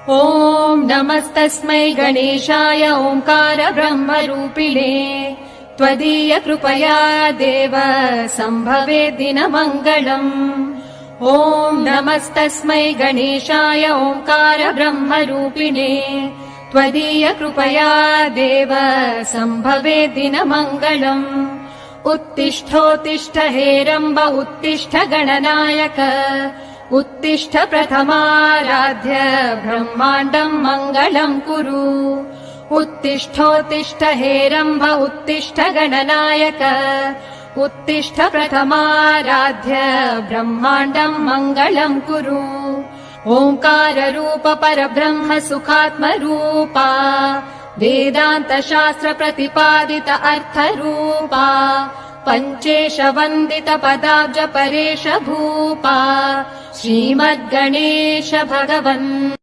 ॐ नमस्तस्मै गणेशाय ओंकार ब्रह्मरूपिणे त्वदीय कृपया देव सम्भवे दिनमङ्गलम्। ॐ नमस्तस्मै गणेशाय ओंकार ब्रह्मरूपिणे त्वदीय कृपया देव सम्भवे दिनमङ्गलम्। उत्तिष्ठोत्तिष्ठ हेरम्ब उत्तिष्ठ गणनायक उत्तिष्ठ प्रथमाराध्य ब्रह्माण्डम् मङ्गलम् कुरु। उत्तिष्ठोत्तिष्ठ हेरम्ब उत्तिष्ठ गणनायक उत्तिष्ठ प्रथमाराध्य ब्रह्माण्डम् मङ्गलम् कुरु। ओङ्काररूप परब्रह्म सुखात्मरूपा वेदान्त शास्त्र प्रतिपादित अर्थरूपा पञ्चेश वन्दित पदाब्ज परेश भूपा श्रीमद्गणेश भगवन्।